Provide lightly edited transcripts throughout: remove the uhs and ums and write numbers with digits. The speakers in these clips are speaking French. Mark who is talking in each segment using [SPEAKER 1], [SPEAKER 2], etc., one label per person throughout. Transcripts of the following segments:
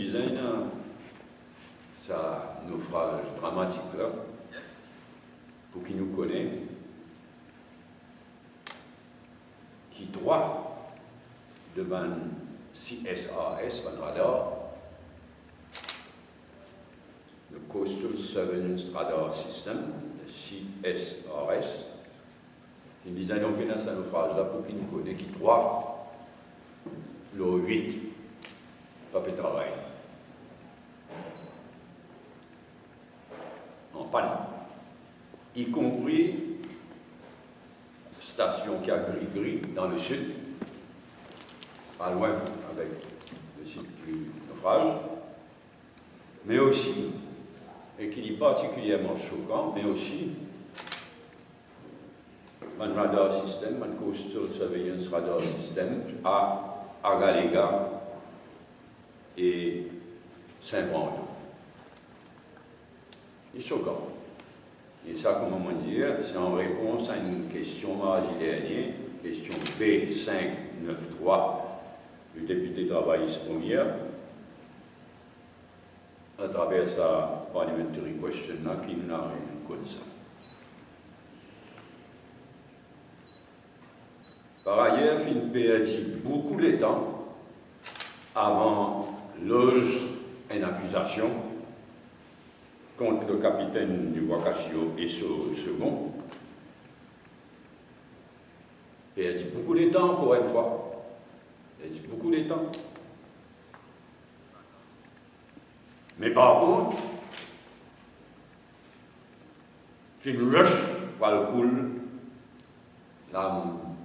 [SPEAKER 1] design, ça naufrage dramatique là, pour qui nous connaît, qui droit devant CSRS, un radar, le Coastal Surveillance Radar System, le CSRS, qui disait donc dans cette phrase là pour qui nous connaît, qui droit le 8, pas de travail. En panne. Y compris station qui a gris-gris dans le sud, pas loin avec le site du naufrage, mais aussi, et qui est particulièrement choquant, mais aussi un radar system, un Coastal Surveillance Radar System à Argalega et Saint-Brandon. C'est choquant. Et ça, comment dire, c'est en réponse à une question mardi dernier, question B593 du député travailliste Omier, à travers sa parliamentary question là, qui nous arrive comme ça. Par ailleurs, FINP a dit beaucoup de temps avant loge une accusation contre le capitaine du Wakashio et son second. Et elle dit beaucoup de temps, encore une fois. Elle dit beaucoup de temps. Mais par contre, c'est une rush par le cool,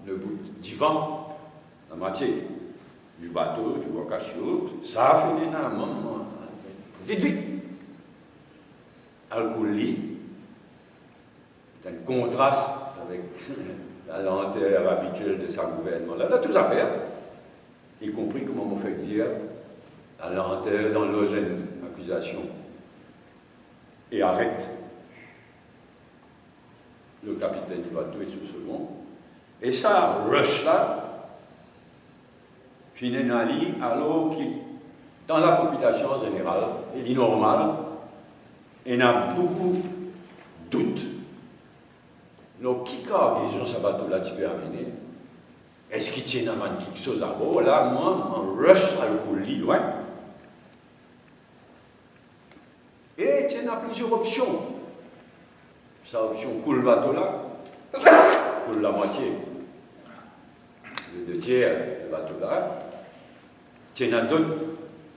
[SPEAKER 1] le bout du vent, la moitié du bateau, du Wakashio, ça a fini dans un moment. Vite, vite! Al-Kouli, c'est un contraste avec la lenteur habituelle de sa gouvernement. Là, il a tout à faire, y compris, comment on fait dire, la lenteur dans l'ogène accusation. Et arrête le capitaine du bateau et son second. Et ça, rush là, finit alors que dans la population en général, il est normal. Il y a beaucoup de doutes. Donc, qui a besoin de ce bateau-là de terminer? Est-ce qu'il tient à quelque chose à bord? Là, moi, on rush à le couler loin. Et il y a plusieurs options. Cette option coule le bateau-là, coule la moitié, le 2 tiers du bateau-là. Il y a d'autres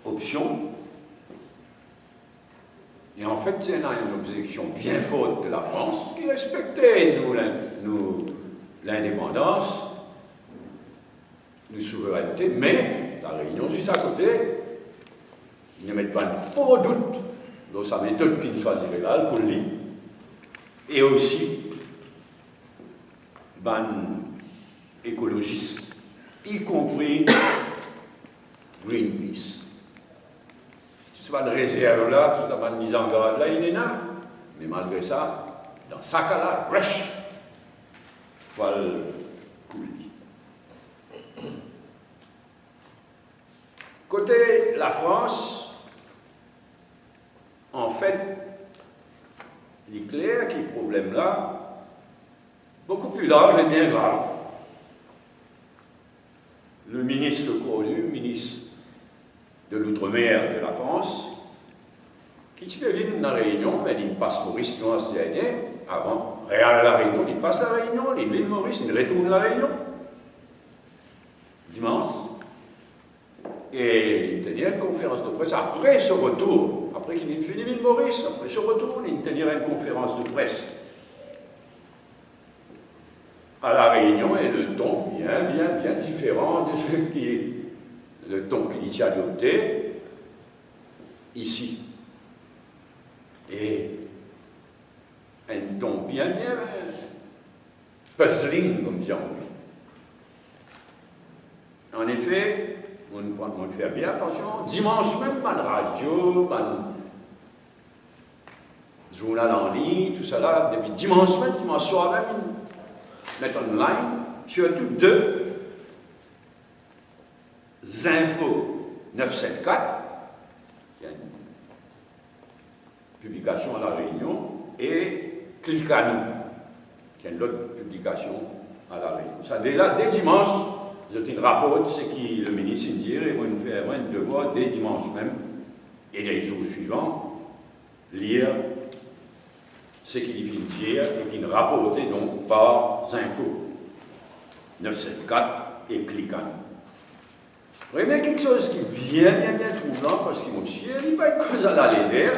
[SPEAKER 1] options. Et en fait, il y a une objection bien forte de la France qui respectait l'indépendance, la souveraineté, mais la Réunion, juste à côté, ils ne mettent pas un faux doute dans sa méthode qui ne soit illégale pour le lit. Et aussi, écologistes, y compris Greenpeace. Ce n'est pas de réserve là, tout à fait de mise en garde là, il est là. Mais malgré ça, dans ce cas-là, rush, voilà le coulis. Côté la France, en fait, il est clair qu'il y a un problème là, beaucoup plus large et bien grave. Le ministre Le Cornu, ministre de l'Outre-mer de la France, qui vient dans la Réunion, mais il passe Maurice ce dernier, avant, Réal la Réunion, il passe la Réunion, il vient Maurice, il retourne la Réunion, dimanche, et il tenait une conférence de presse après ce retour, après qu'il ait fini l'île Maurice, après ce retour, il tenait une conférence de presse à la Réunion, et le ton bien différent de le ton qu'il a adopté ici. Et un ton bien puzzling, comme dit Henri. En effet, on fait bien attention, dimanche même, pas de radio, pas de journal en ligne, tout ça là, depuis dimanche soir même, mettre online, surtout deux infos 974 publication à La Réunion, et Clicanou, qui est une autre publication à La Réunion. Ça, dès dimanche, je te rapporte ce qui le ministre dit, et moi, nous faisons un devoir dès dimanche même, et les jours suivants, lire ce qu'il vient de dire, et qui nous rapporte donc par Info 974 et Clicanou. Vous voyez quelque chose qui est bien troublant, parce qu'il m'a chier, il n'y a pas une chose à la légère.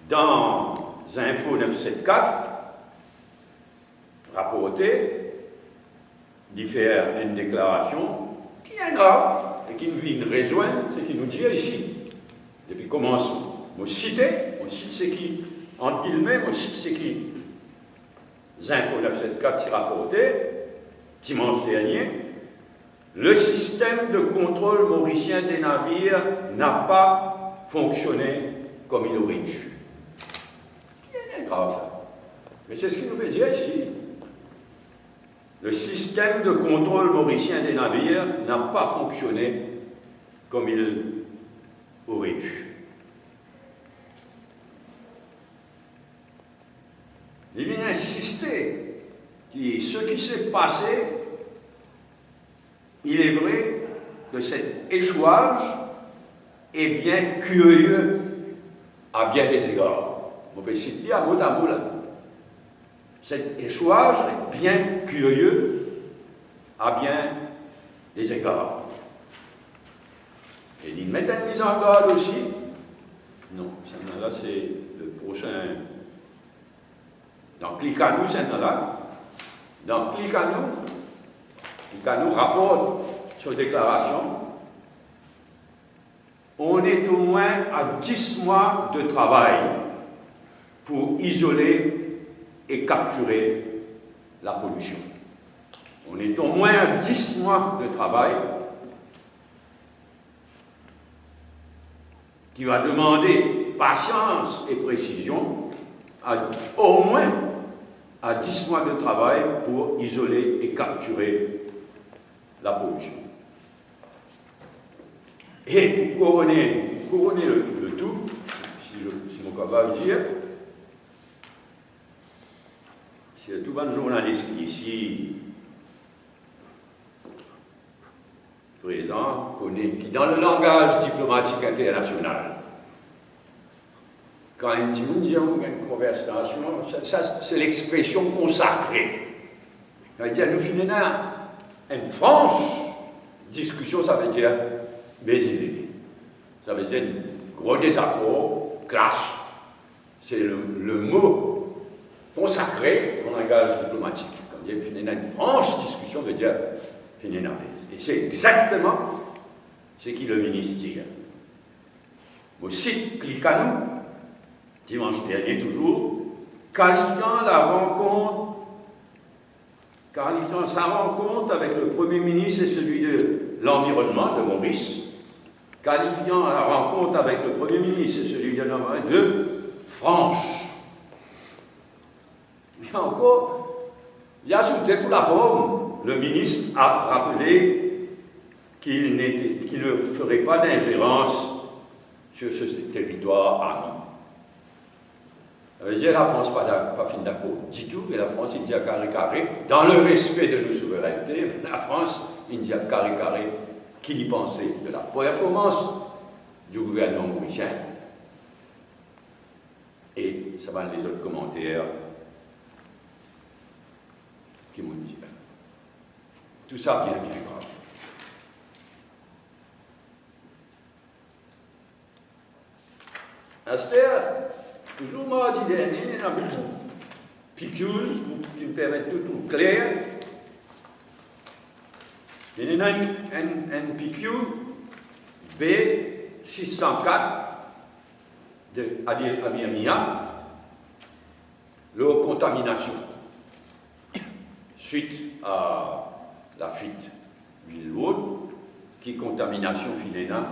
[SPEAKER 1] Dans Info 974, rapporté, d'y faire une déclaration qui est grave et qui nous vient rejoindre ce qu'il nous dit ici. Depuis commencement, je cite ce qui, entre guillemets, je cite ce qui, Info 974 s'y rapporté, dimanche dernier, le système de contrôle mauricien des navires n'a pas fonctionné comme il aurait dû. C'est grave ça. Mais c'est ce qu'il nous veut dire ici. Le système de contrôle mauricien des navires n'a pas fonctionné comme il aurait dû. Il vient insister que ce qui s'est passé, il est vrai que cet échouage est bien curieux à bien des égards. On peut citer à mot là. Cet échouage est bien curieux à bien des égards. Et il met une mise en garde aussi. Non, celle-là, c'est le prochain. Dans Clicanou, celle-là. Dans Clicanou rapporte sur déclaration. On est au moins à 10 mois de travail pour isoler et capturer la pollution. On est au moins à 10 mois de travail qui va demander patience et précision, au moins à 10 mois de travail pour isoler et capturer la pollution. Et pour couronner le tout, si mon capable de dire, c'est tout bon journaliste qui ici présent connaît, qui dans le langage diplomatique international, quand il dit une conversation, ça c'est l'expression consacrée. Quand il dit nous finissons une franche discussion, ça veut dire mes idées. Ça veut dire gros désaccord, clash. C'est le mot consacré en langage diplomatique. Quand il dit une franche discussion, veut dire finir. Et c'est exactement ce que le ministre dit. Au site Clicanou, dimanche dernier toujours, qualifiant sa rencontre avec le Premier ministre et celui de l'Environnement, de Maurice, qualifiant la rencontre avec le Premier ministre et celui de l'Environnement de franche. Mais encore, il a ajouté pour la forme, le ministre a rappelé qu'il ne ferait pas d'ingérence sur ce territoire ami. Ça veut dire la France pas fin d'accord du tout, et la France, il dit à carré, dans le respect de nos souverainetés, la France, il dit à carré, qu'il y pensait de la performance du gouvernement mauricien. Et ça va les autres commentaires qui m'ont dit. Tout ça bien grave. Astère, toujours mardi dernier, il y a un piqueuse qui me permet tout clair. Il y a un PQ B604 de Abiyamia, l'eau contamination. Suite à la fuite d'une eau, qui contamination filéna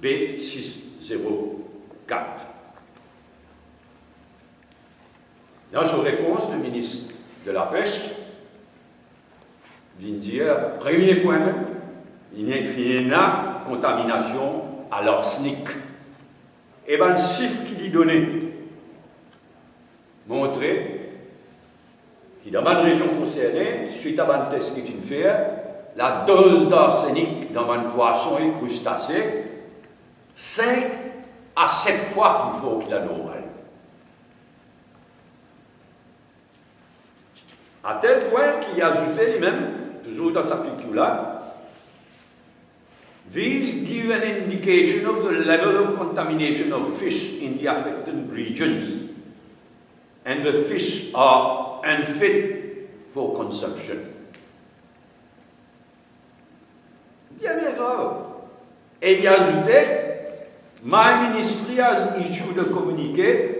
[SPEAKER 1] B604. Dans sa réponse, le ministre de la Pêche vient dire, premier point même, il y a une contamination à l'arsenic. et ben, le chiffre qu'il y donnait montrait que dans ma région concernée, suite à un test qu'il vient faire, la dose d'arsenic dans un poisson et crustacé, 5 à 7 fois plus fort que la normale. À tel point qu'il ajoutait lui-même, toujours dans sa piqûre-là, these give an indication of the level of contamination of fish in the affected regions, and the fish are unfit for consumption. Bien grave. Et il ajoutait, my ministry has issued a communiqué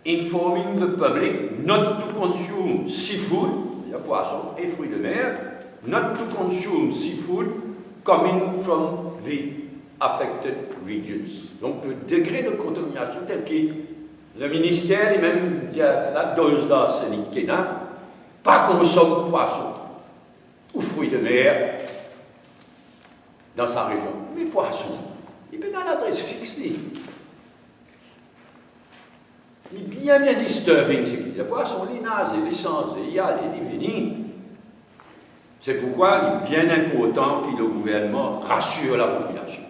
[SPEAKER 1] informing the public not to consume seafood, il y a poisson et fruits de mer, not to consume seafood coming from the affected regions. Donc le degré de contamination tel que le ministère et même la dose d'arsenic qu'il n'a, pas consomme poisson ou fruits de mer dans sa région. Mais poisson, il est dans l'adresse fixe. Il est bien disturbing, c'est qu'il y a poisson, les nazes, les sens, les yales, les finis. C'est pourquoi il est bien important que le gouvernement rassure la population.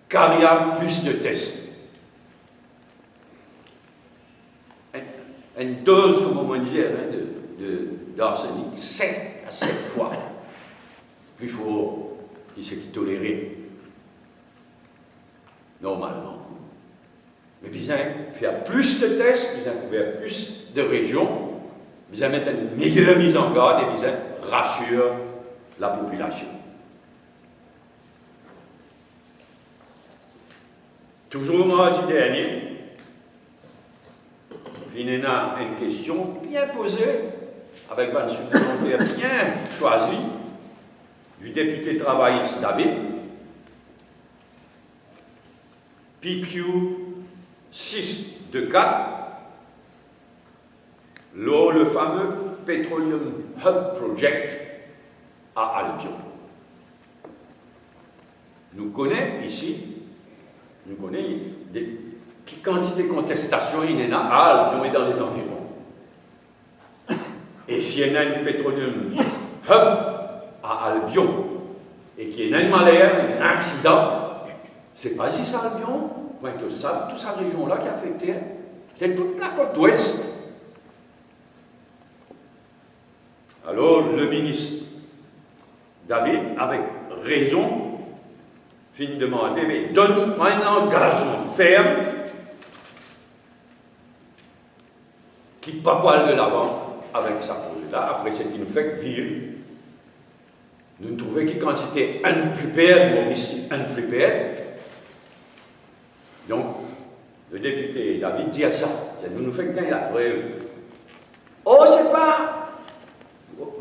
[SPEAKER 1] Car il y a plus de tests. Une dose, comme on dit, d'arsenic, 5 à 7 fois plus fort que ce qui est toléré normalement. Mais besoin faire plus de tests, besoin couvrir plus de régions, besoin mettre une meilleure mise en garde et besoin rassurer la population. Toujours mardi dernier, il y a une question bien posée, avec un supplémentaire bien choisi, du député travailliste David, PQ 624, le fameux Petroleum Hub Project à Albion. Nous connaissons ici, des quantités de contestations il y en a à Albion et dans les environs. Et s'il y a un Petroleum Hub à Albion et qu'il y a un malaire, un accident, c'est pas juste à Albion, Pointe au Sable, toute cette région-là qui est affectée, c'est toute la côte ouest. Alors, le ministre David, avec raison, finit de demander, mais donne un engagement ferme qui ne pas poil de l'avant avec sa projet-là, après ce qui nous fait vivre. Nous ne trouvons que quantité unprepared, Maurice unprepared. Donc, le député David dit à ça, nous fait gagner la preuve. Oh, c'est pas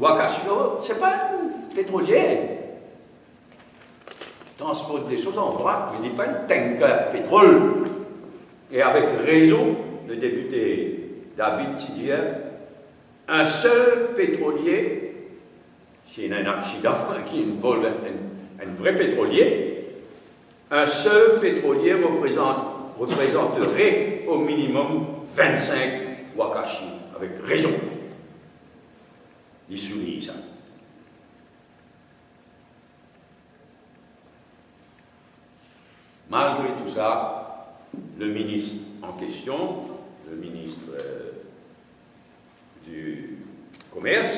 [SPEAKER 1] Wakashio, c'est pas un pétrolier. Transporte des choses en vrac, mais il dit pas une tanker pétrole. Et avec raison, le député David dit un seul pétrolier, s'il y a un accident qui involve un vrai pétrolier, un seul pétrolier représenterait au minimum 25 Wakashi, avec raison. Il souligne ça. Malgré tout ça, le ministre en question, le ministre du Commerce,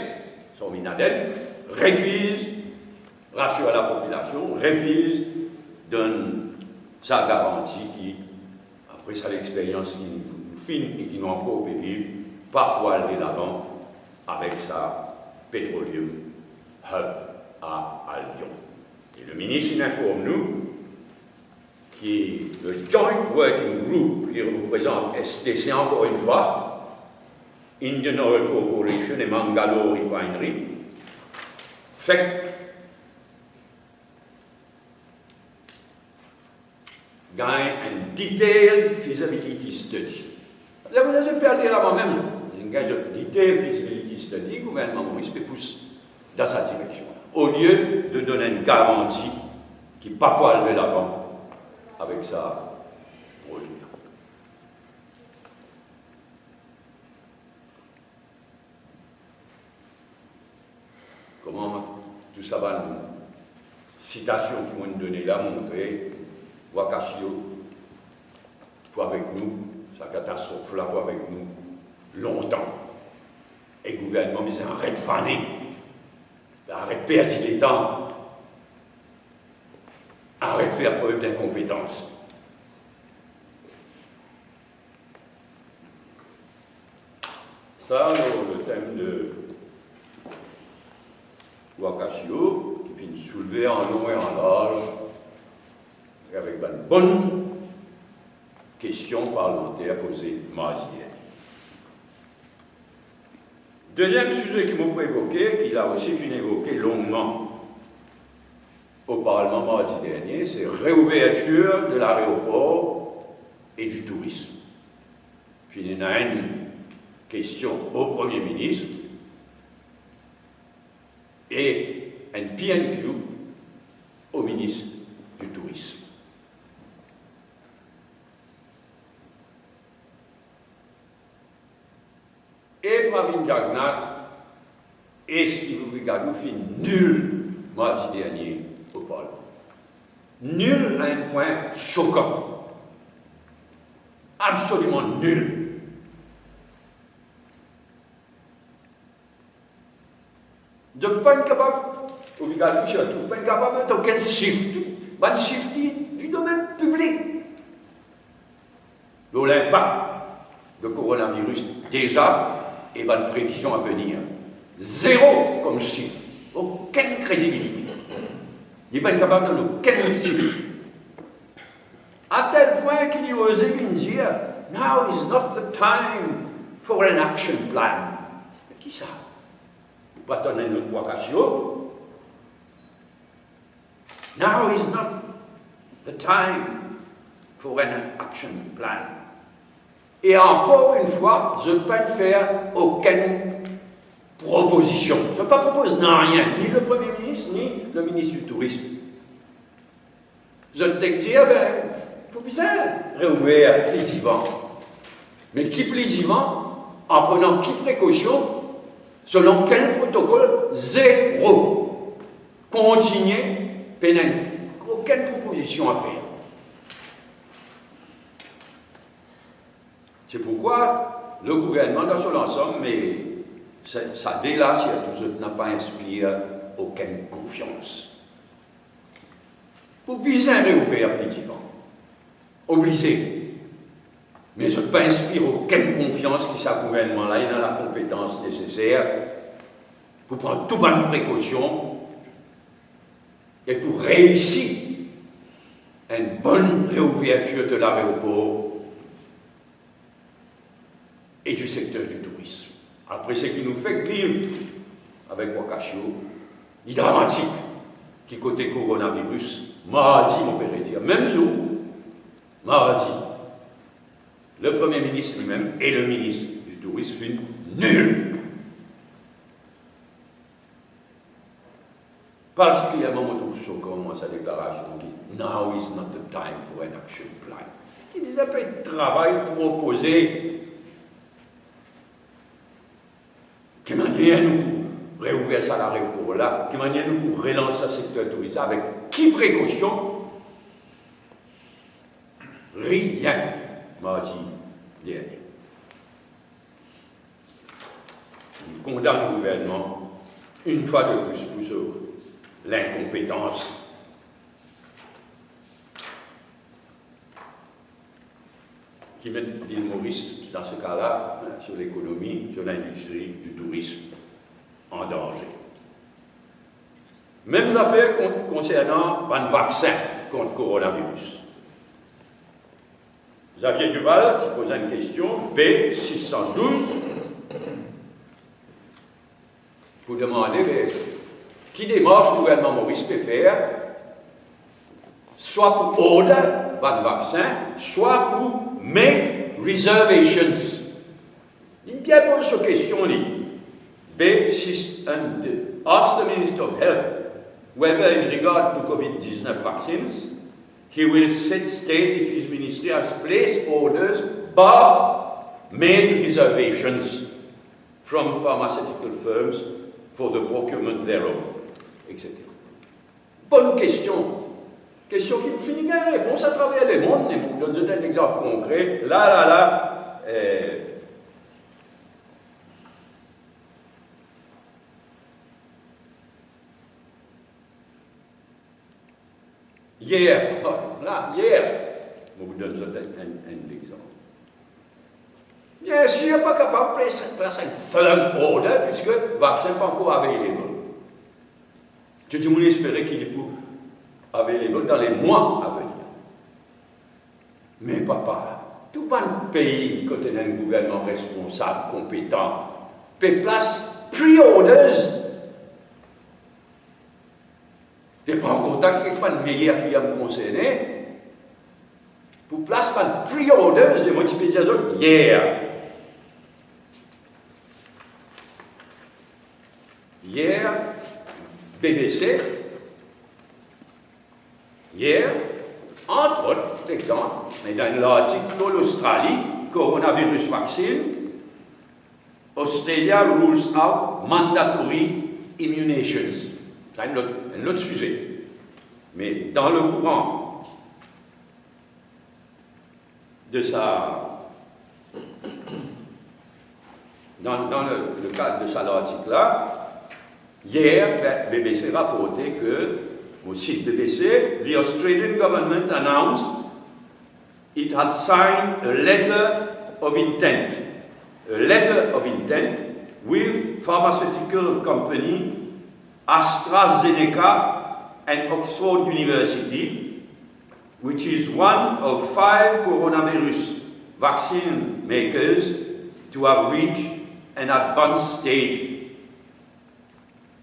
[SPEAKER 1] son Minadel, refuse, rassure la population, refuse, donne sa garantie qui, après ça l'expérience qui nous filme et qui nous encore peut vivre, pas pour aller l'avant avec sa Petroleum Hub à Albion. Et le ministre il informe nous qui le Joint Working Group qui représente STC encore une fois, Indian Oil Corporation et Mangalore Refinery, fait gagne un detailed feasibility study. Là, vous avez perdu avant même. Un detailed feasibility study, le gouvernement Maurice pousse dans sa direction. Au lieu de donner une garantie qui ne peut pas aller l'avant avec sa comment tout ça va nous. Citation qui m'ont donné là, montrer, Wakashio, pour avec nous, sa catastrophe là, pour avec nous, longtemps. Et le gouvernement disait arrête de faner, arrête de perdre les temps, arrête de faire preuve d'incompétence. Ça, le thème de Wakashio, qui finit de soulever en long et en large, et avec une bonne question parlementaire posée mardi dernier. Deuxième sujet qui m'a évoqué, qu'il a aussi fini évoqué longuement au Parlement mardi dernier, c'est réouverture de l'aéroport et du tourisme. Puis il y a une question au Premier ministre et un PNQ au ministre du Tourisme. Et Pravin Jagannath, est-ce qu'il vous regarde, fait nul mardi dernier au Parlement. Nul à un point choquant. Absolument nul. De pas capable, au regard surtout, pas capable d'aucun shift, pas de shift du domaine public. L'impact de coronavirus déjà et pas de prévision à venir. Zéro comme chiffre, aucune crédibilité. Il n'est pas capable de donner aucun chiffre. À tel point qu'il osait dire now is not the time for an action plan. Mais qui ça? Pas donner notre vocation. Now is not the time for an action plan. Et encore une fois, je ne peux pas faire aucune proposition. Je ne peux pas proposer rien, ni le Premier ministre, ni le ministre du Tourisme. Je te dire, il faut bien réouvrir les divans. Mais qui plie divan en prenant qui précaution, selon quel protocole? Zéro. Continuer, aucune proposition à faire. C'est pourquoi le gouvernement dans son ensemble, mais ça délace, tout n'a pas inspiré aucune confiance. Pour bien réouvrir les divans, obligé. Mais je ne peux pas inspirer aucune confiance que ce gouvernement-là ait dans la compétence nécessaire pour prendre toutes bonnes précautions et pour réussir une bonne réouverture de l'aéroport et du secteur du tourisme. Après ce qui nous fait vivre avec Wakashio, il est dramatique, qui côté coronavirus, mardi, on peut dire, même jour, mardi, le Premier ministre lui-même et le ministre du Tourisme font nul. Particulièrement, moi, je trouve choquant, moi, sa déclaration qui dit « Now is not the time for an action plan ». Il dit « Après le travail proposé, qui manière nous pour réouvrir ça à l'aéroport là, qui manière nous pour relancer le secteur touristique, avec qui précaution? Rien, mardi dernier. Il condamne le gouvernement, une fois de plus, pour l'incompétence. Qui met l'île Maurice, dans ce cas-là, sur l'économie, sur l'industrie du tourisme, en danger. Mêmes affaires concernant un vaccin contre le coronavirus. Xavier Duval qui pose une question, B612, pour demander qui démarche le gouvernement Maurice peut faire, soit pour order un vaccin, soit pour make reservations. Il bien pose cette question là. B612. Ask the Minister of Health whether in regard to COVID-19 vaccines, he will state if his ministry has placed orders but made reservations from pharmaceutical firms for the procurement thereof, etc. Bonne question. Question qui ne finit qu'à réponse à travers les mondes. Et vous donne un exemple concret. Là. Hier, je vous donne un exemple. Bien sûr, pas capable de placer un firm order puisque le vaccin n'est pas encore available. Tout le monde espérait qu'il est available dans les mois à venir. Mais papa, tout le pays, quand il y a un gouvernement responsable, compétent, peut placer pre-orders. Tu n'es pas en contact avec une meilleure firme concernée. Pour placer un pre-orders, et moi je peux dire hier. Hier, BBC, entre autres exemples, mais dans l'article de l'Australie, coronavirus vaccine, Australia rules out mandatory immunizations. C'est un autre sujet. Mais dans le courant de sa... Dans le cadre de cet article-là, hier, BBC rapportait que, au site BBC, the Australian government announced it had signed a letter of intent with pharmaceutical company AstraZeneca and Oxford University, which is one of 5 coronavirus vaccine makers to have reached an advanced stage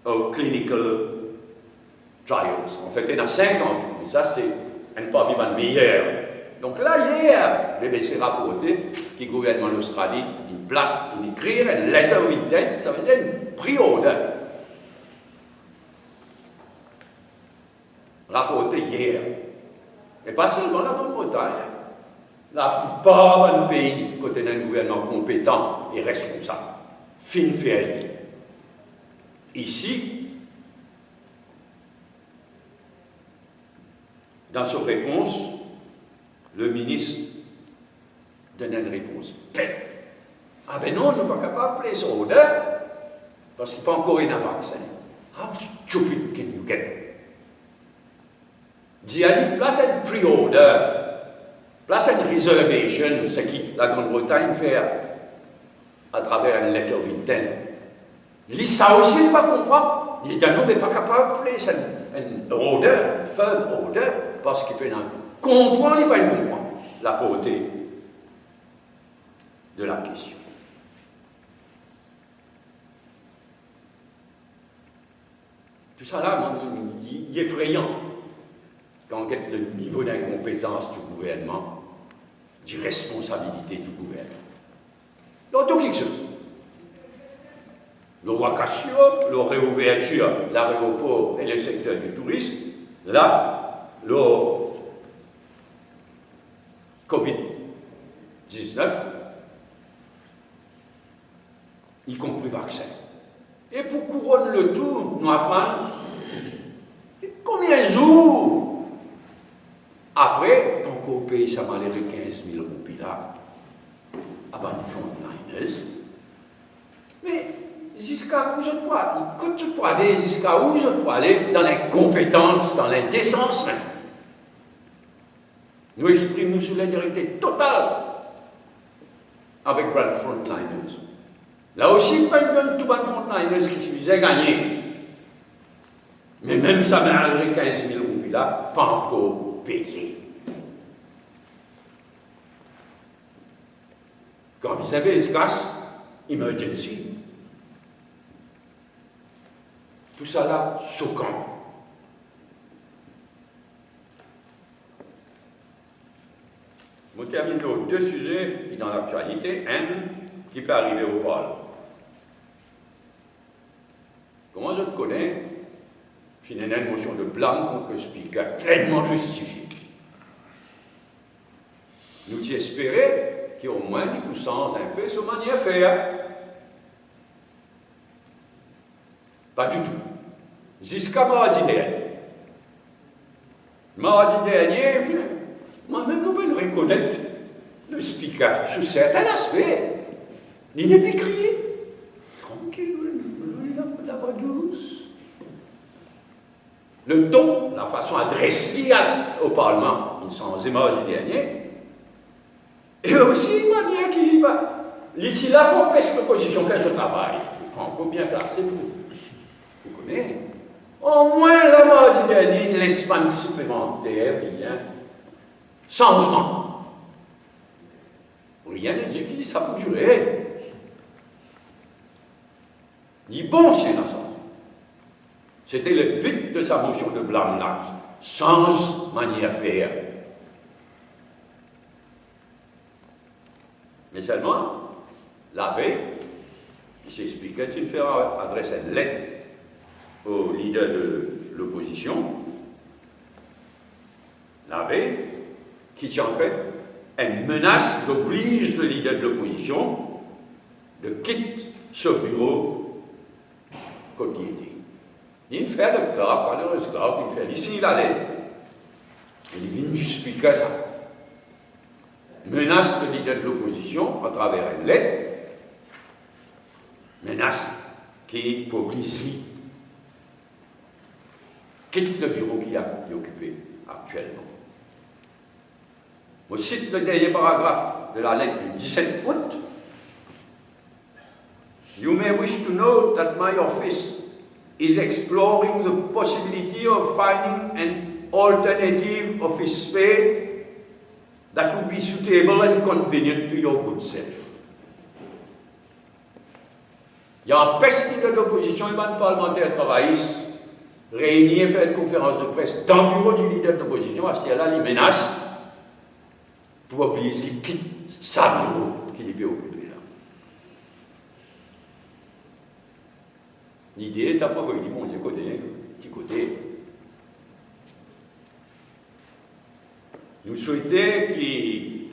[SPEAKER 1] of clinical trials. En fait, il y en a 50, mais ça, c'est un parmi les meilleurs. Donc là, hier, BBC rapporté que le gouvernement d'Australie, il écrit une letter of intent, ça veut dire une pre-order. Rapporté hier. Et pas seulement la Grande-Bretagne. La plupart des pays, quand il y a un gouvernement compétent et responsable, fin fait. Ici, dans sa réponse, le ministre donne une réponse bête. Ah ben non, on n'est pas capable de placer order parce qu'il n'y a pas encore un vaccin. How stupid can you get? D'y aller, place une pre-order, place une reservation, ce que la Grande-Bretagne fait à travers un letter of intent. Ça aussi, il ne va pas comprendre. Il dit non, mais pas capable de placer un order, un firm order, parce qu'il peut comprendre, il ne peut pas comprendre la portée de la question. Tout ça là, il est effrayant quand on regarde le niveau d'incompétence du gouvernement, d'irresponsabilité du gouvernement. Donc, tout quelque chose. Le vacation, la réouverture, l'aéroport et le secteur du tourisme, là, le Covid-19, y compris vaccin. Et pour couronner le tout, nous apprenons combien de jours après, encore payer ça m'a l'air de 15 000 roupies là, avant de frontliners. Mais jusqu'à où je peux aller? Quand je peux aller, jusqu'à où je peux aller dans l'incompétence, dans l'indécence? Nous exprimons sous l'indirecte totale avec Brand Frontliners. Là aussi, pas une bonne tout Brand Frontliners qui suffisait gagner. Mais même ça m'a l'air de 15 000 roupies là, pas encore payé. Quand vous avez ce casse, emergency. Tout ça là, choquant. Je termine avec 2 sujets qui dans l'actualité, un qui peut arriver au Pôle. Comment je te connais, finalement une motion de blâme contre le speaker, pleinement justifiée. Nous y espérons qu'il y ait au moins des puissances un peu sur manière faire. Pas du tout. Jusqu'à mardi dernier. Mardi dernier, moi-même, je peux reconnaître le speaker sous certains aspects. Il n'est plus crié. Tranquille, la voix douce. Le ton, la façon adressée au Parlement, il s'en faisait mardi dernier. Et aussi une manière qu'il y va. Ici, là, pour empêcher l'opposition faire ce travail. Franco bien placé pour vous connaissez. Au moins, la mardi dernier, une l'espace supplémentaire, bien. Changement. Rien ne dit que ça peut durer. Il est bon, c'est l'ensemble. C'était le but de sa motion de blâme large. Change manière de faire. Mais seulement, la veille, il s'expliquait qu'il fait adresser une lettre au leader de l'opposition, la veille, qui en fait une menace d'oblige le leader de l'opposition de quitter ce bureau quand il était. Il fait le cas, par le scout, il fait ici la lettre. Il vient du speaker ça. Menace le leader de l'opposition à travers une lettre, menace qui oblige quitte le bureau qu'il a occupé actuellement. Je cite le dernier paragraphe de la lettre du 17 août. You may wish to know that my office is exploring the possibility of finding an alternative office space that would be suitable and convenient to your good self. Il y a un peste de l'opposition et un parlementaire travailliste réunis et fait une conférence de presse dans le bureau du leader de l'opposition, parce qu'il y a là, il menace pour obliger qu'il quitte sa bureau qu'il est bien occupé là. L'idée est à propos, il dit bon, petit côté. Nous souhaitons qu'il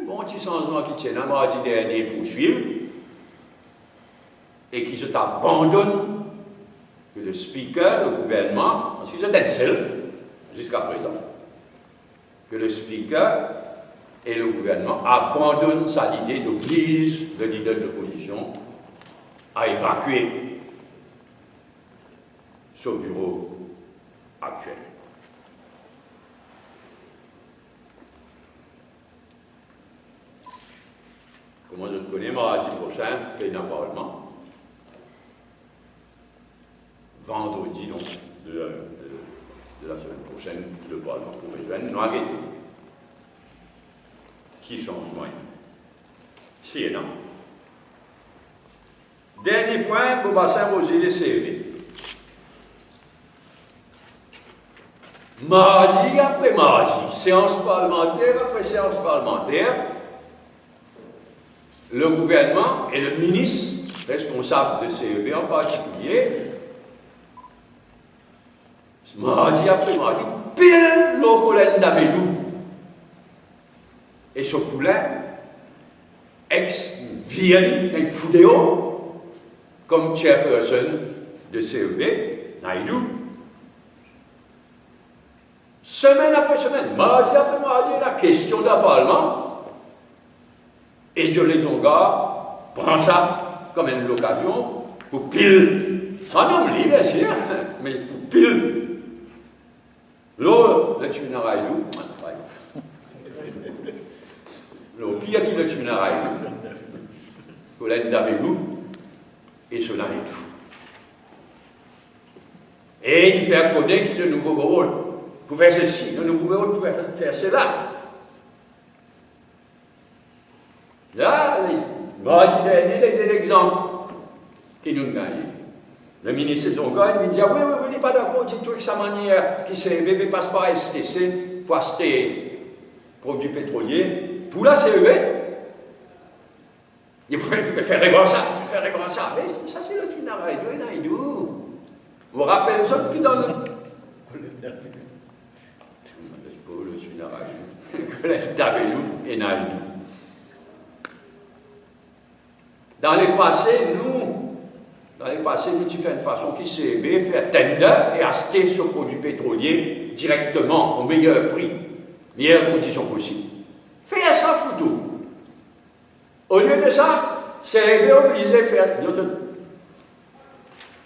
[SPEAKER 1] bon petit changement qui tienne à mardi dernier pour suivre et qu'il se abandonne que le speaker, le gouvernement, ensuite c'est seul jusqu'à présent, que le speaker et le gouvernement abandonnent sa idée d'oblige le leader de l'opposition à évacuer ce bureau actuel. Comment je le connais, mardi prochain, il y a un parlement. Vendredi, donc, de la semaine prochaine, le Parlement pour rejoindre, nous arrêtons. Qui changement? C'est énorme. Dernier point, Bobassin Roger, les CEB. Mardi après mardi, séance parlementaire après séance parlementaire, le gouvernement et le ministre, responsable de CEB en particulier, mardi après mardi, pile l'eau colonne d'Avelou. Et ce poulain, ex-viril, ex-foudéo, comme chairperson de CEB, Naïdou, semaine après semaine, mardi après mardi, la question d'un parlement, et Dieu les Ongas prend ça comme une occasion pour pile, sans nom libre, bien sûr, mais pour pile. L'eau, le tuminaraïdou, l'eau pire qui le tuminaraïdou, Colin d'Avelou, et cela est tout. Et il fait connaître qu'il y a le nouveau rôle pour faire ceci, le nouveau rôle pour faire cela. Là, mardi dernier, il était l'exemple qui nous gagne. Le ministre de Zonga, il me dit oui, il n'est pas d'accord, c'est toute sa manière qui s'est bébé passe par STC pour acheter produits pétroliers pour la CEB. Il faut faire régler ça, Mais ça, c'est le tunnel de Naïdou. Vous vous rappelez les autres qui dans le. Le tunnel d'Avelou et Naïdou. Dans les passés, nous, dans les passés, nous avons fait une façon qui s'est faire tender et acheter ce produit pétrolier directement au meilleur prix, meilleures conditions possibles. Faire ça, foutu. Au lieu de ça, c'est obligé de faire.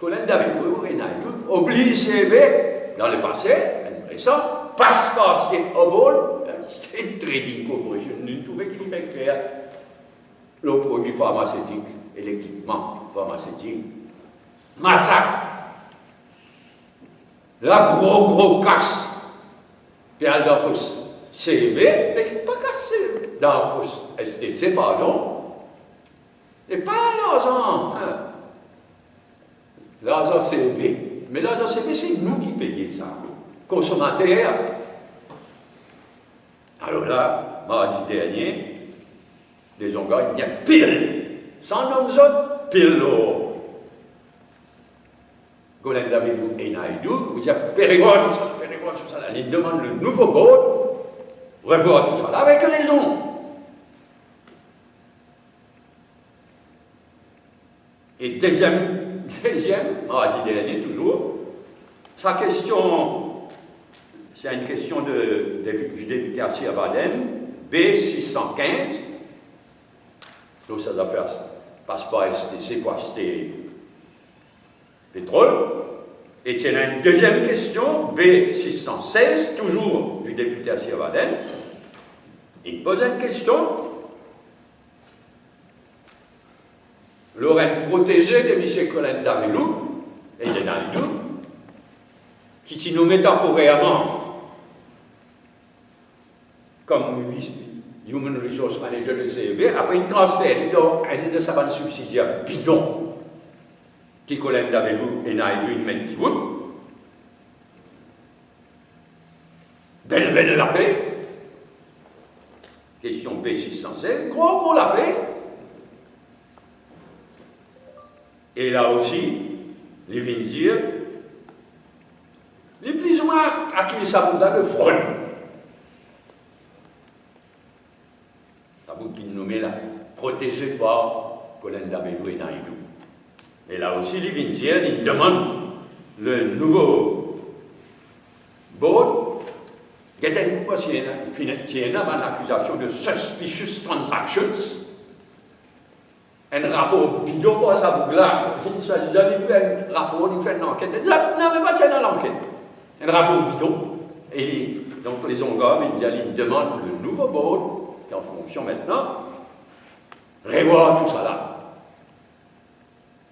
[SPEAKER 1] Colin David, oblige CB, dans le passé, récent, passe par State Obol, State Trading Corporation, nous trouvons qu'il fait faire le produit pharmaceutique et l'équipement pharmaceutique. Massacre. La gros casse. Puis elle doit pousser CB, mais pas cassé. Dans le poste STC, pardon. Et pas l'argent. L'argent CB. Mais l'argent CB, c'est nous qui payons ça. Consommateurs. Alors là, mardi dernier, les Hongrois, il y a pile. Sans nom autres, pile l'eau. Colin David et Naïdou, vous avez prévoir tout ça, il demande le nouveau board, revoir tout ça là avec raison. Et deuxième, mardi dernier toujours, sa question, c'est une question du député à Baden, B615, donc ça doit faire passeport STC pour acheter pétrole. Et il y a une deuxième question, B616, toujours du député à Siervaden. Il pose une question. Lorraine protégée de M. Colin Davelou et de Naïdou, qui s'y nommait temporairement comme Human Resource Manager de CEB, après une transfert dans un de sa bande subsidiaire bidon qui Colin Davelou et Naïdou une main belle la paix. Question B616, gros la paix. Et là aussi, les vins dire, les plus ou moins à qui ça vous donne de fraude. Ça vous qui nommé là, protégé par Colin Davelou et Naïdou. Et là aussi, les Vindiens, ils demandent le nouveau board. Il y a une accusation de suspicious transactions. Un rapport bidon pour ça, vous là. Il s'agit de faire un rapport, il fait une enquête. Non, mais pas de l'enquête. Un rapport bidon. Et donc, les Hongrois, ils demandent le nouveau board, qui est en fonction maintenant, revoir tout ça là.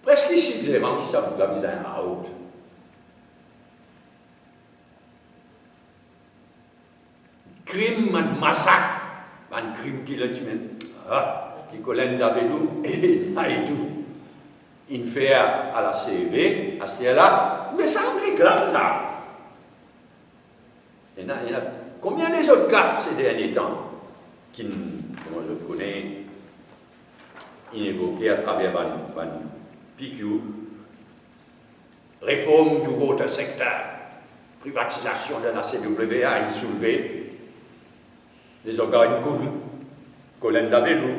[SPEAKER 1] Presque ici, exactement, qui ça vous l'a mis à haute. Crime, un massacre, un crime qui le tue, qui Colin Davelou et Naïdou. Il fait à la CEB, à ce là, mais ça me réclame ça. Il y en a combien les autres cas ces derniers temps, qui, comme je le connais, inévoqués à travers PQ, réforme du autre secteur, privatisation de la CWA, il soulevait les organes Colin Davelou,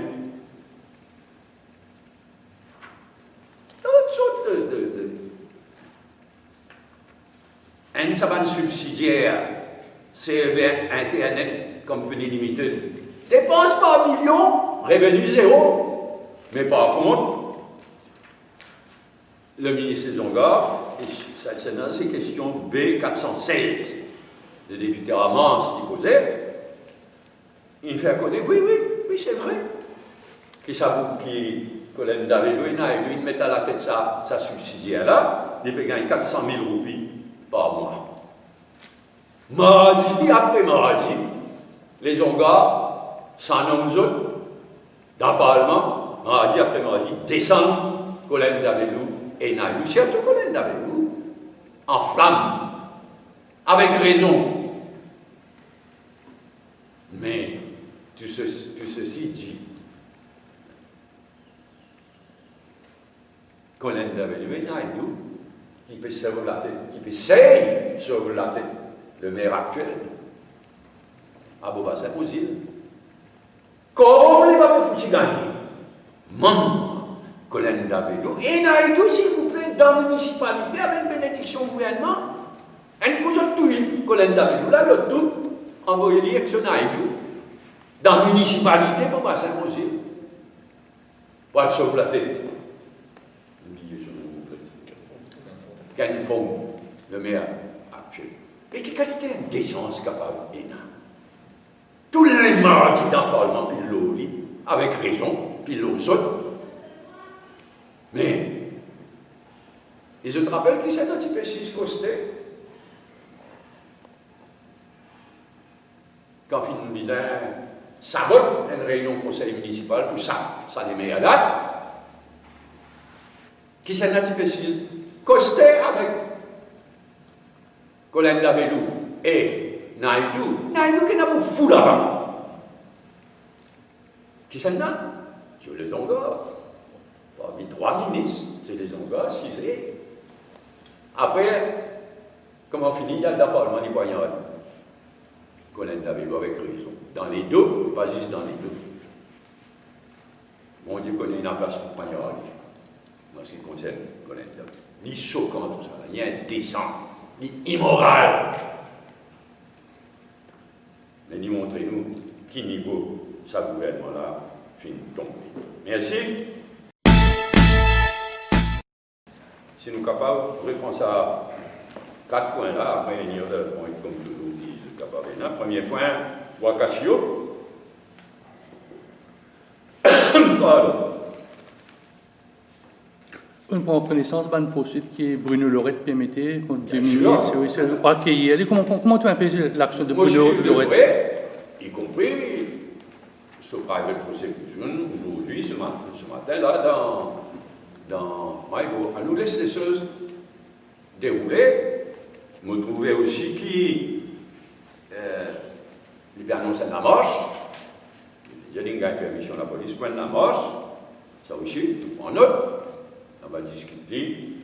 [SPEAKER 1] toutes sortes de un savant subsidiaire, CEB Internet Company Limited, dépense par million, revenu zéro, mais par contre, le ministre des Hongrois, c'est dans ces questions B416, le député Ramans qui posait, il fait connaître, oui, c'est vrai, qui Colin Davelou et Naïdou, il met à la tête sa subsidiaire là, il gagne 400 000 roupies par mois. Mardi après mardi, les Hongrois, sans nommer autres, dans le Parlement, mardi après mardi, descendent Colin Davelou et Naïdou, surtout Colin Davelou, en flamme, avec raison. Mais tout ceci dit, Colin Davelou et Naïdou, qui peut sauver la tête, qui peut essayer de sauver la tête, le maire actuel, à Beaubassin-aux-Îles, comme les babes foutus gagner. Colin Davelou et Naïdou, s'il vous plaît. dans la municipalité, avec bénédiction du gouvernement, un coup de tout, Colin David, là, le tout, envoyé direction à Aïdou, dans la municipalité, pour passer à manger, pour sauver la tête. Ken Fong, le maire actuel. Mais quelle qualité de décence capable de tous les marques qui dans le Parlement, puis l'eau, avec raison, puis l'eau autres. Mais, et je te rappelle qui c'est notre P6 Costet. Quand on disait, sabote une réunion conseil municipal, tout ça, ça les met à date. Qui c'est notre P6 Costet avec Colin Davelou et Naïdou. Naïdou qui n'a pas fou là-bas. Qui c'est là? C'est les Angars. Parmi 3 ministres, c'est les Angars, 6 et. Après, comment on finit? Il y a le Parlement des Poignards. Colin Davelou avec raison. Dans les deux, pas juste dans les deux. Mon Dieu connaît une place pour Poignards. En ce qui concerne Colin Davelou. Ni choquant tout ça, ni indécent, ni immoral. Mais ni montrez-nous qui niveau ça gouvernement-là finit tomber. Merci. Si nous sommes capables de répondre à 4 points là, après il y a d'autres points comme toujours dit, capable. Premier point, Wakashio. Pardon.
[SPEAKER 2] On prend connaissance d'un poursuite qui est Bruno Lorette permettait, contre le ministre, oui, c'est accueillir. Comment tu as apprécié l'action de Bruno Lorette?
[SPEAKER 1] Y compris ce private prosecution, aujourd'hui, ce matin, là, on nous laisse les choses dérouler. Vous trouvez aussi qui il annonce une amorce. Il y a une permission de la police pour une amorce. Ça aussi, en note. On va discuter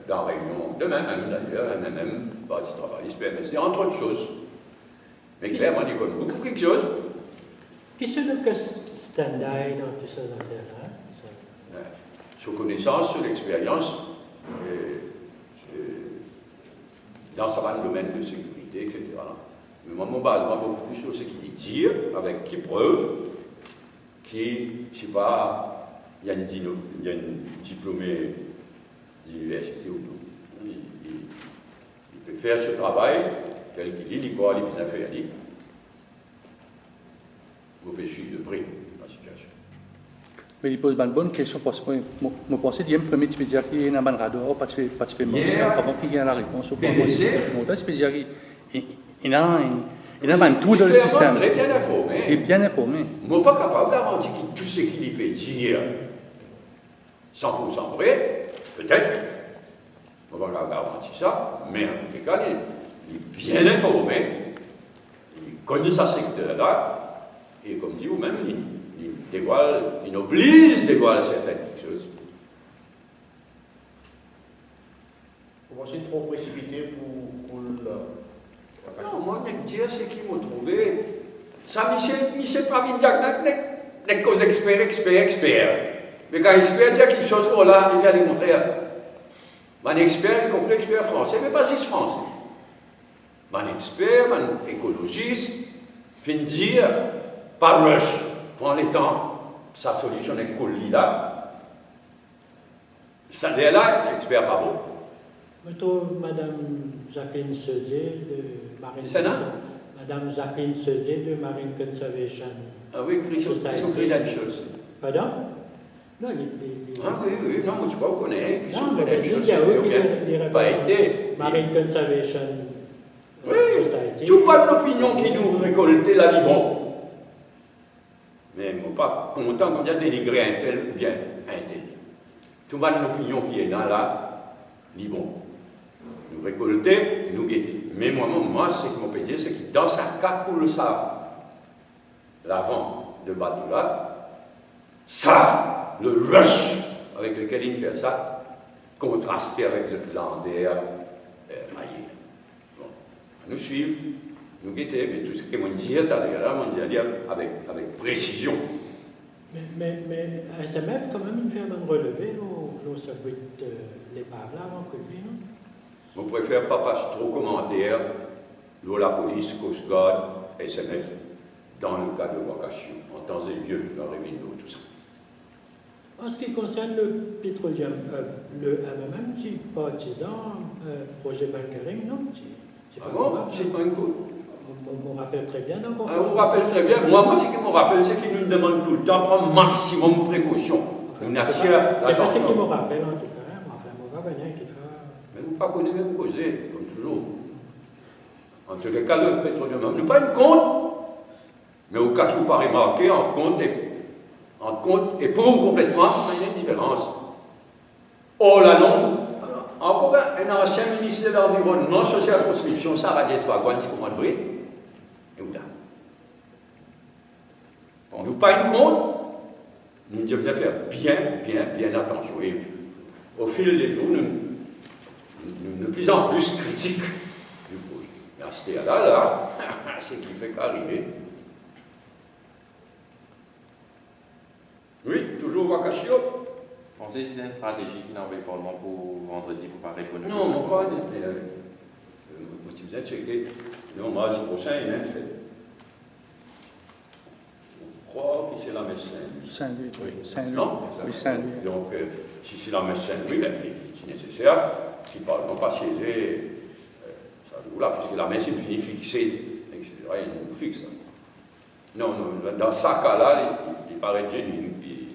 [SPEAKER 1] dans la réunion demain même d'ailleurs, même Parti travailliste, PMSC, entre autres choses. Mais clairement, il y a beaucoup quelque chose.
[SPEAKER 3] Qu'est-ce que standard dans tout ça là?
[SPEAKER 1] Sur connaissance, sur l'expérience, dans certains domaines de sécurité, etc. Mais moi, mon base, beaucoup plus sur ce qu'il dit, avec qui preuve, qui, je ne sais pas, il y a une diplômée d'université ou non. Il peut faire ce travail, tel qu'il dit, il croit, il peut faire, il mauvais chiffre de prix dans la situation.
[SPEAKER 2] Mais il pose une bonne question parce que je pense qu'il y a un premier type de dire qu'il y a un radar, participer avant qu'il y ait la réponse au point. Il a un tout dans le système.
[SPEAKER 1] Très bien informé.
[SPEAKER 2] Il est bien informé.
[SPEAKER 1] Je ne suis pas capable de garantir que tout ce qu'il peut dire 100% vrai, peut-être. Je ne peux pas garantir ça, mais en tout cas, il est bien informé. Il connaît ce secteur-là. Et comme dit vous-même, il dévoile, il oblige à dévoiler certaines choses.
[SPEAKER 4] Vous pensez trop précipité pour le...
[SPEAKER 1] Non, moi, je dire c'est qu'ils m'ont trouvé. Ça, Michel Pravindiak n'est qu'aux experts. Mais quand expert dit quelque chose, oh là, il fait le contraire. Mon expert, y compris expert français, mais pas juste français. Mon expert, mon écologiste, fin de dire, pas rush, prend le temps, sa solution est colis là. Ça n'est là, l'expert pas bon.
[SPEAKER 3] Mettons Madame Jacqueline Sezé de Marine Madame Jacqueline Sezé de Marine Conservation.
[SPEAKER 1] Ah oui, Christian Credentials.
[SPEAKER 3] Pardon? Non,
[SPEAKER 1] Ah oui, non, moi je ne sais pas, vous connaissez.
[SPEAKER 3] Non, mais je dis à eux qui
[SPEAKER 1] pas été.
[SPEAKER 3] Marine Conservation.
[SPEAKER 1] Oui, tout pas de l'opinion qui nous récoltait la Liban. Mais je ne suis pas content qu'on ait dénigré un tel ou bien un tel. Tout pas de l'opinion qui est là, Liban. Nous récolter, nous guetter. Mais moi, ce que je peux dire, c'est que dans sa cas, pour le savoir, l'avant de bateau là, ça, le rush avec lequel il fait ça, contrasté avec le plan d'air maillé. Bon, nous suivre, nous guetter, mais tout ce que je dis tout à l'heure, on dit avec précision.
[SPEAKER 3] Mais SMF, quand même, il fait un relevé, nos circuits de l'épave là, avant que lui, non?
[SPEAKER 1] Je préfère pas passer trop commentaires de la police, Coast Guard, SMF, dans le cas de Wakashio, en temps et lieu, dans les vidéos, tout ça.
[SPEAKER 3] En ce qui concerne le pétrolier, le MMM, si partisan, projet Bankering, non?
[SPEAKER 1] Ah bon, c'est pas un coup.
[SPEAKER 3] On me rappelle très bien, donc
[SPEAKER 1] on me rappelle très bien. Moi, ce qui me rappelle, c'est qu'il nous demande tout le temps de prendre maximum de précautions.
[SPEAKER 3] C'est pas ce qui me rappelle, en tout cas. Enfin, on va venir qui fait.
[SPEAKER 1] Mais vous ne pas connaissez, vous causez, comme toujours. En tous les cas, le pétrolium, nous pas une compte. Mais au cas où vous pas remarqué, en compte et pour complètement, il y a une différence. Oh là non, encore un ancien ministre de l'Environnement, Social Construction, Sarah Desvagouane, c'est pour moi de bruit. Et où là? On nous pas une compte, nous devons faire bien attention. Et au fil des jours, nous de plus en plus critiques du projet. Mais à ce là, c'est qui fait qu'arriver. Oui, toujours Wakashio.
[SPEAKER 5] Pensez que c'est une stratégie qui n'envoie pas le Parlement pour vendredi pour pas répondre.
[SPEAKER 1] Non, mon pas. Vous avez checké. Non, mardi prochain, il y a un fait. Je crois que c'est la messe
[SPEAKER 2] Saint-Louis, oui. Saint-Louis.
[SPEAKER 1] Non,
[SPEAKER 2] oui, Saint-Louis.
[SPEAKER 1] Donc, si c'est la messe Saint-Louis, c'est nécessaire qu'il ne parle pas chez ça là, puisque la messe est finie fixée, etc. Il nous fixe. Non, dans ce cas-là, il paraît genuine qui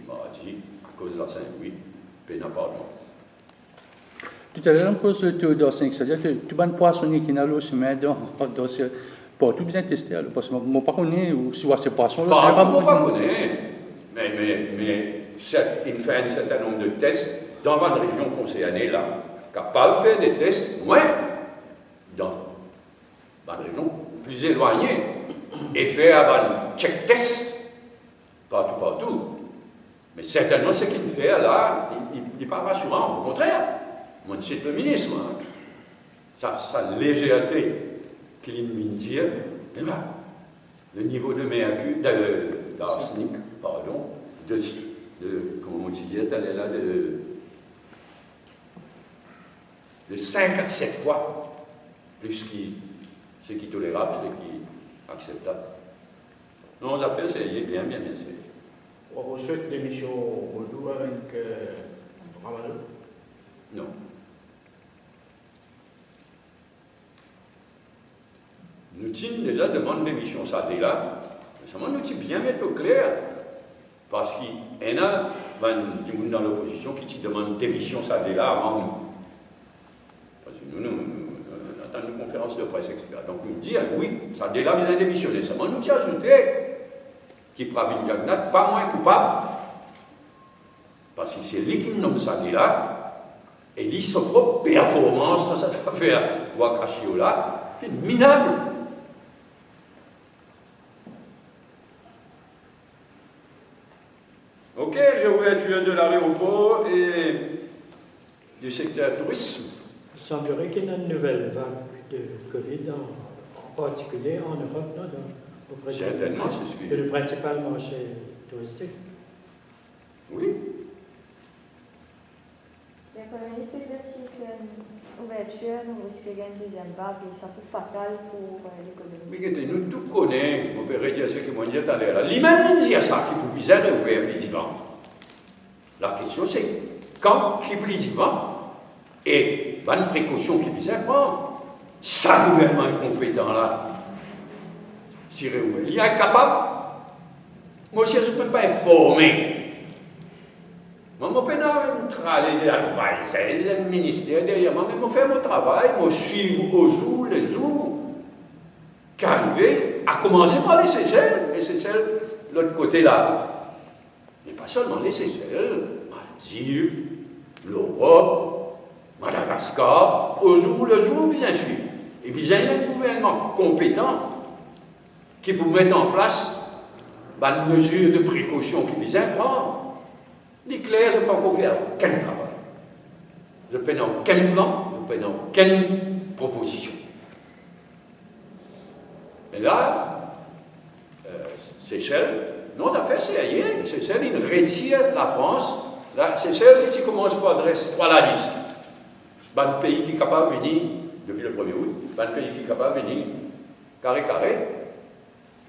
[SPEAKER 1] m'a dit, à cause de la Saint-Louis, peine à parler.
[SPEAKER 2] Tout à l'heure, on pose le théodore 5, c'est-à-dire que tout le poissonnier qui n'a l'eau se met dans ce. Pour tout bien tester, parce que je ne sais pas si ces poissons-là.
[SPEAKER 1] Pas mais il fait un certain nombre de tests dans la région concernée, là, capable de faire des tests, moins dans la région plus éloignée, et faire un check test partout. Mais certainement, ce qu'il fait là, il n'est pas rassurant, au contraire. Moi, c'est le ministre, sa légèreté qu'il vient de dire, et là, le niveau de d'arsenic, pardon, comment on disait, elle est là, de 5 à 7 fois plus ce qui est tolérable, ce qui est acceptable. Non, l'affaire, c'est bien.
[SPEAKER 4] On souhaite des missions au dos avec Ramadan?
[SPEAKER 1] Non. Nous avons déjà demandé d'émission ça là, mais nous avons bien mettre au clair, parce qu'il y en a dans l'opposition qui demandent d'émission ça là avant nous. Parce que nous attendons une conférence de presse, etc. Donc nous disons, oui, ça là bien démissionné. Seulement nous avons ajouté qu'il Pravin Jagnat pas moins coupable, parce que c'est lui qui nomme ça là, et dit son propre performance dans cette affaire Wakashio là, c'est minable. Ok, réouverture de l'aéroport et du secteur tourisme.
[SPEAKER 3] Il semblerait qu'il y ait une nouvelle vague de Covid, en particulier en Europe, non,
[SPEAKER 1] certainement, c'est ce qui
[SPEAKER 3] est le principal marché touristique.
[SPEAKER 1] Oui.
[SPEAKER 6] L'économiste veut dire si l'ouverture nous risque de gagner une deuxième vague et ça peut être fatal pour l'économie.
[SPEAKER 1] Mais écoutez, nous tous connaissons, on peut dire ce que moi dit tout à l'heure. Lui-même dit ça, qui peut bizarre ouvrir plus divan. La question c'est quand qui plus divan et bonne précaution qui bizarre prendre. Ça gouvernement incompétent là, si réouvert. Il est incapable. Moi aussi, je ne peux même pas informer. Moi, je peux travailler des advisors, le ministère derrière moi, mais je fais mon travail, je suis au jour, les jours, qu'arriver à commencer par les Seychelles, de l'autre côté là. Mais pas seulement les Seychelles, Maldives, l'Europe, Madagascar, au jour le jour, bien sûr. Et puis il y a un gouvernement compétent qui peut mettre en place une mesure de précaution qui vise à prendre. L'éclair, je ne peux pas faire aucun travail. Je ne peux aucun plan, je ne peux aucune proposition. Mais là, Seychelles, Non, ça fait sérieux. C'est celle qui retire la France. C'est celle qui commence par adresser la liste. Un pays qui est capable de venir, depuis le 1er août, un pays qui est capable de venir carré.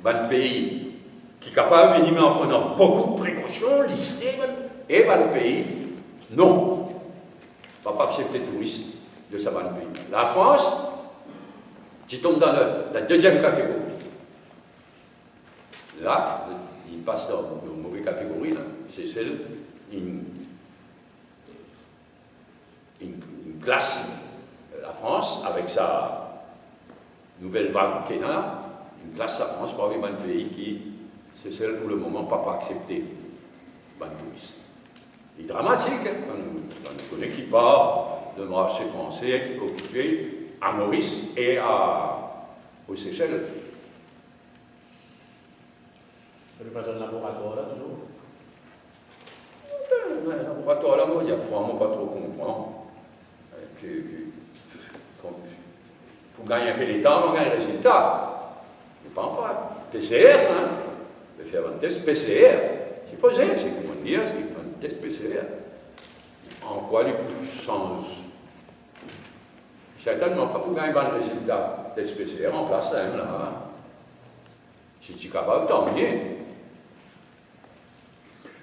[SPEAKER 1] Un pays qui est capable de venir mais en prenant beaucoup de précautions, listé, et un pays, non. On ne va pas accepter les touristes de ce pays. La France, tu tombes dans la deuxième catégorie. Là, il passe dans une mauvaise catégorie, c'est celle, une classe, la France, avec sa nouvelle vague qu'elle a, une classe la France pour un pays qui, c'est celle pour le moment, pas accepter les touristes. C'est dramatique, hein, quand on connaît qui part de marché français occupé à Maurice et aux Seychelles.
[SPEAKER 4] Le président de laboratoire là, toujours.
[SPEAKER 1] Le laboratoire là, moi, il y a vraiment pas trop comprendre. Pour gagner un peu de temps, on gagne un résultat. Je ne pense pas. PCR, hein. Je vais faire un test PCR. C'est posé, c'est comment dire, c'est un test PCR. En quoi les change? Certainement pas pour gagner un bon résultat. Test PCR en place, là. Si tu es capable, tant mieux.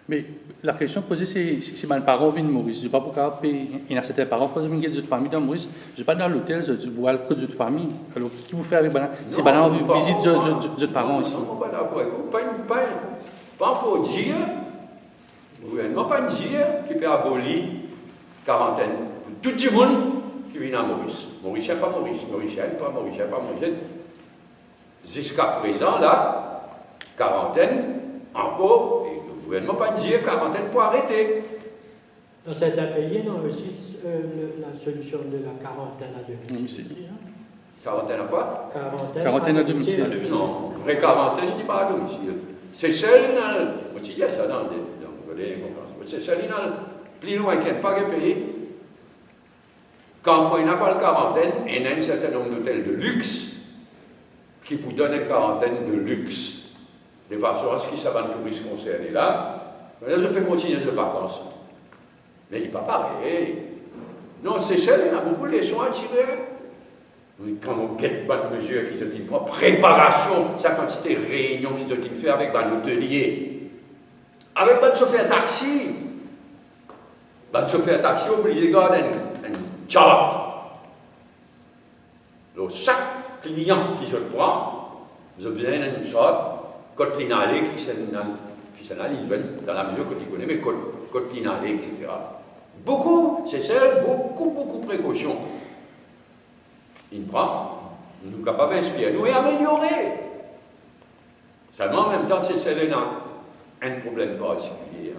[SPEAKER 2] Mais la question posée, c'est si mes parents viennent de Maurice. Je ne sais pas pourquoi il y a certains parents qui viennent de famille dans Maurice. Je ne suis pas dans l'hôtel, je vois que de famille. Alors, qu'est-ce que vous faites avec Banan? Si Banan visite de parents ici.
[SPEAKER 1] Non, pas d'accord. Pas encore dire, le gouvernement pas dire qu'il peut abolir quarantaine pour tout le monde qui vient à Maurice. Mauricien, pas Maurice. Mauricien, pas Mauricien, pas Mauricien. Jusqu'à présent, là, quarantaine, encore. Le gouvernement pas dire quarantaine pour arrêter.
[SPEAKER 3] Dans certains pays, non, aussi la solution de la quarantaine à domicile.
[SPEAKER 1] Quarantaine à quoi?
[SPEAKER 2] Quarantaine à domicile.
[SPEAKER 1] Non, vraie quarantaine, je ne dis pas à domicile. C'est celle dans. Tu dis ça dans les conférences. C'est celle dans plus loin qu'il n'y a pas de pays. Quand on n'a pas de quarantaine, il y a un certain nombre d'hôtels de luxe qui vous donnent une quarantaine de luxe. De façon à ce qu'ils savent un touriste concerné là, je peux continuer les vacances. Mais il n'est pas pareil. Non, c'est ça, il y en a beaucoup de leçons à tirer. Quand on guette pas de mesures qui se disent, préparation, sa quantité de réunions qui se disent faire avec un hôtelier. Avec un chauffeur taxi. Un chauffeur taxi, obligé de garder un chart. Donc, chaque client qui se prend, vous avez besoin d'une sorte. Côte Linalé qui s'analyse dans la mesure que tu connais, mais côte Linalé, etc. Beaucoup, c'est celle, beaucoup de précautions. Il prend, nous sommes capables d'inspirer, nous et améliorer. Seulement, en même temps, c'est celle qui a un problème particulier.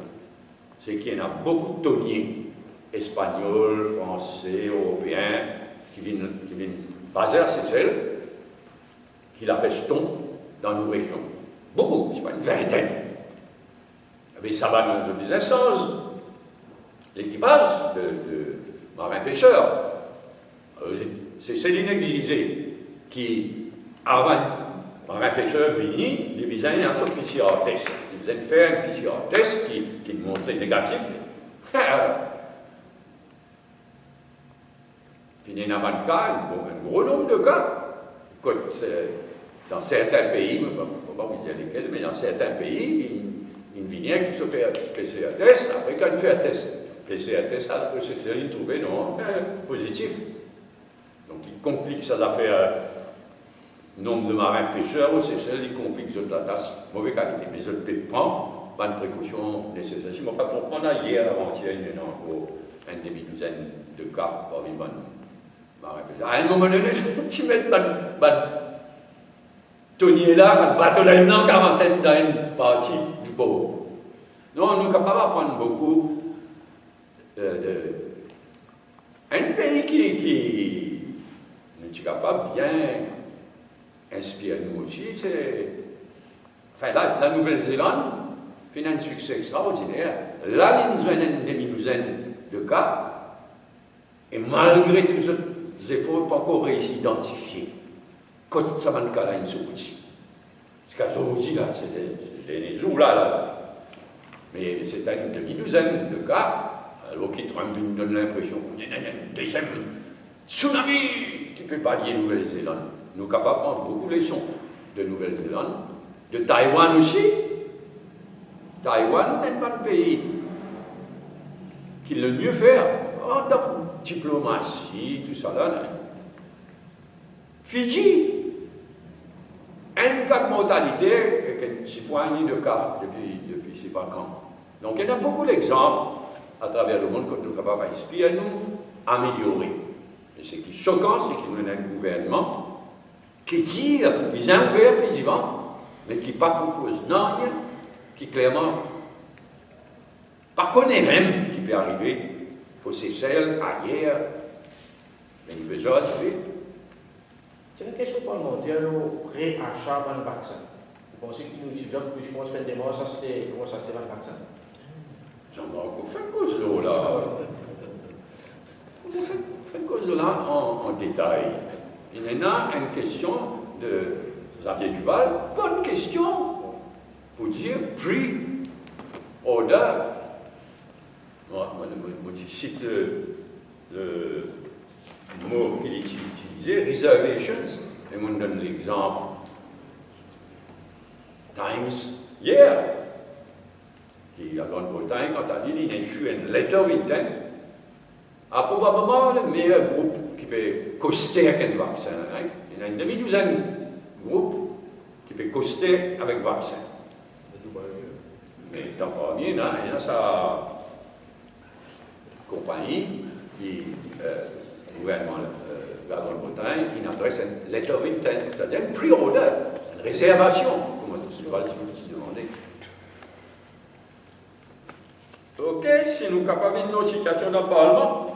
[SPEAKER 1] C'est qu'il y en a beaucoup de tonniers, espagnols, français, européens, qui viennent baser, c'est celle qui la pestons dans nos régions. Beaucoup, c'est pas une vingtaine. Mais ça va de business l'équipage de marins-pêcheurs. C'est Céline Exisé qui, avant marins-pêcheurs venus, les visins ont un PCR test. Ils viennent faire un PCR test qui montrait négatif. Puis il y a un cas, un gros nombre de cas. Dans certains pays, je ne vais pas vous dire lesquels, mais dans certains pays, il vient qui se fait un PCR test, après quand il fait un test, PCR test, il trouve non, positif. Donc il complique ça d'affaire, nombre de marins pêcheurs, c'est celle qui complique la tasse, mauvaise qualité. Mais je peux prendre, pas de précautions nécessaires. Je ne vais pas comprendre, hier, avant-hier, il y a encore une demi-douzaine de cas parmi les marins pêcheurs. À un moment donné, tu mets Tony est là, notre bateau là, il est en quarantaine dans une partie du pauvre. Non, nous sommes capables d'apprendre beaucoup un pays qui nous est capable de bien inspirer nous aussi, c'est. Enfin, la Nouvelle-Zélande fait un succès extraordinaire. Là, il nous a une demi-douzaine de cas, et malgré tous ces efforts, pas encore réussi à identifier. Quand ça m'a calé une sous-outil. Ce qu'à aujourd'hui, là, c'est les jours là. Mais c'est une demi-douzaine de cas, alors qui Trump nous donne l'impression qu'on est un deuxième tsunami qui peut pallier Nouvelle-Zélande. Nous sommes capables de prendre beaucoup de leçons de Nouvelle-Zélande, de Taïwan aussi. Taïwan n'est pas un pays qui le mieux faire en diplomatie, tout ça là. Fidji, un cas de mortalité avec un citoyen de cas depuis ces vacances. Donc il y a beaucoup d'exemples à travers le monde que nous sommes capables d'inspirer nous améliorer. Et ce qui est choquant, c'est qu'il y a un gouvernement qui tire, qui est ouvert, qui vivant, mais qui ne propose rien, qui clairement pas connaît même qui peut arriver aux Seychelles, ailleurs, mais il a besoin de faire.
[SPEAKER 4] C'est une question parlementaire, le réachat d'un vaccin. Vous pensez que nous étudiants qui commencent à faire des morts, comment ça se fait un vaccin?
[SPEAKER 1] J'en ai encore fait cause de là. Vous faites cause de là en détail. Il y a une question de Xavier Duval, bonne question, pour dire pre-order. Moi, je cite le mot qu'il utilisait, reservations, et on donne l'exemple Times Here, qui la Grande-Bretagne, quand elle dit, il issue une letter of intent, a probablement le meilleur groupe qui peut coster avec un vaccin. Hein? Il y a une demi-douzaine de groupes qui peuvent coster avec vaccin. Mais dans le premier, il y a sa compagnie qui, le gouvernement de la Grande-Bretagne, il adresse une letter of intent, c'est-à-dire une pre-order, une réservation, comme on va se demander. Ok, si nous sommes capables de nos situations dans le Parlement.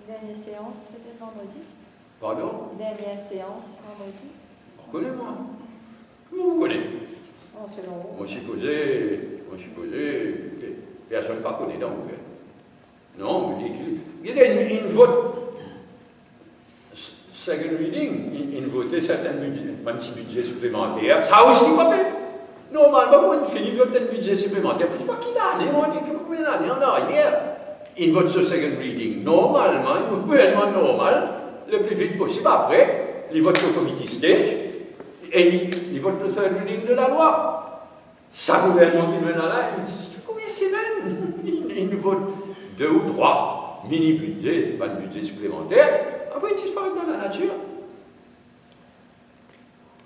[SPEAKER 6] Dernière séance, peut-être vendredi.
[SPEAKER 1] Pardon?
[SPEAKER 6] Dernière séance, vendredi.
[SPEAKER 1] Vous connaissez moi? Comment vous connaissez?
[SPEAKER 6] Oh, selon vous.
[SPEAKER 1] Moi, je suis posé, personne ne pas connaît dans le gouvernement. Non, il y a une vote, second reading, une voté certains budgets supplémentaires, ça aussi pas fait. Normalement, quand on finit de voter un budget supplémentaire, je ne sais pas qui l'année, on dit combien d'années en arrière, il vote sur second reading. Normalement, un gouvernement normal, le plus vite possible. Après, il vote sur committee stage et il vote le third reading de la loi. Ça, gouvernement qui mène là, il dit combien de semaines il vote 2 ou 3 mini-budgets, pas de budget supplémentaire, après il disparaît dans la nature.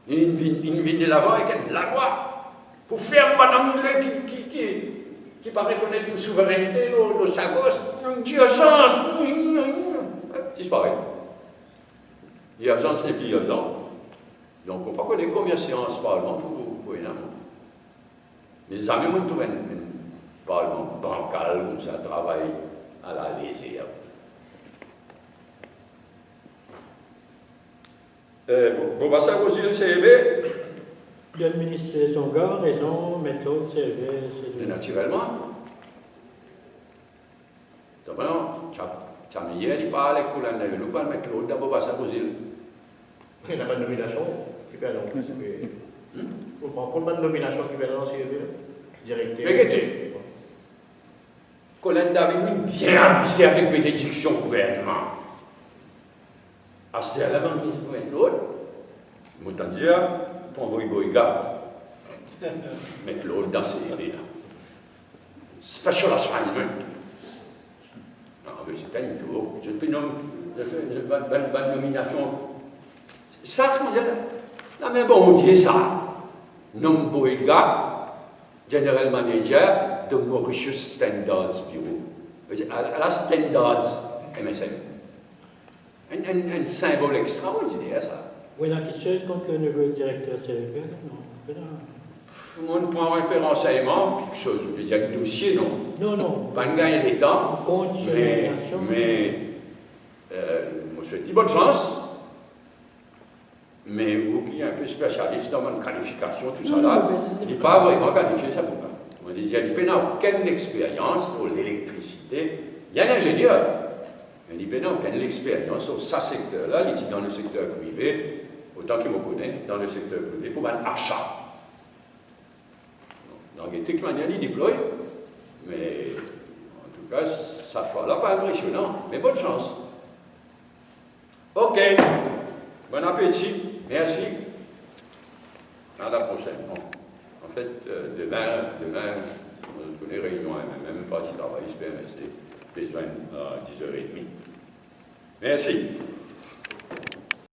[SPEAKER 1] Il vient de l'avant avec la loi. Pour faire un anglais qui ne pas reconnaître une souveraineté, nos sagos, une urgence, disparaît. L'urgence n'est plus urgente. Donc, on ne peut pas connaître combien de séances parlement pour une amende. Mais jamais on trouve un parlement bancal où ça travaille à la légère. Bon, bah ça aussi le CEB.
[SPEAKER 3] Le ministre Songa a raison, mettre l'autre CV.
[SPEAKER 1] Et naturellement. Simplement, hier, il parle avec Coulin de nous, pas mettre l'autre d'abord à sa position.
[SPEAKER 4] Il n'y a pas de nomination qui peut annoncer. Pour pas de nomination qui peut annoncer, directeur.
[SPEAKER 1] Regardez. Colin David, bien abusé avec bénédiction gouvernement. Ah, c'est à la banque qui se met l'autre. M'autant dire, pour envoyer Boyga, mettre l'autre dans ces là. Special assignment. Ah, mais c'est un jour. Je fais une nomination. Ça, c'est la même bon Dieu, ça. Nom Boyga, General Manager de Mauritius Standards Bureau. À la Standards MSM. Un symbole extraordinaire, ça.
[SPEAKER 3] Oui, il y a quelque chose contre le nouveau directeur CEB, non?
[SPEAKER 1] On prend un peu de renseignement, quelque chose, il y a un dossier, non?
[SPEAKER 3] Non.
[SPEAKER 1] Pas de gagner les temps,
[SPEAKER 3] On compte sur l'intention.
[SPEAKER 1] mais moi, je souhaite bonne chance. Mais vous qui êtes un peu spécialiste dans ma qualification, tout ça là, il n'est pas vraiment qualifié, ça pour moi. On dit qu'il n'y a aucune expérience sur l'électricité. Il y a un ingénieur. Il n'y a aucune expérience sur ce secteur-là. Il est dans le secteur privé, autant qu'il me connaît, dans le secteur privé, pour un achat. Donc, de toute manière, il déploie, mais en tout cas, ça choix-là, pas impressionnant, mais bonne chance. Ok, bon appétit, merci. À la prochaine. En fait, demain, on a une réunion, même pas si travail, j'espère, mais c'est besoin à 10h30. Merci.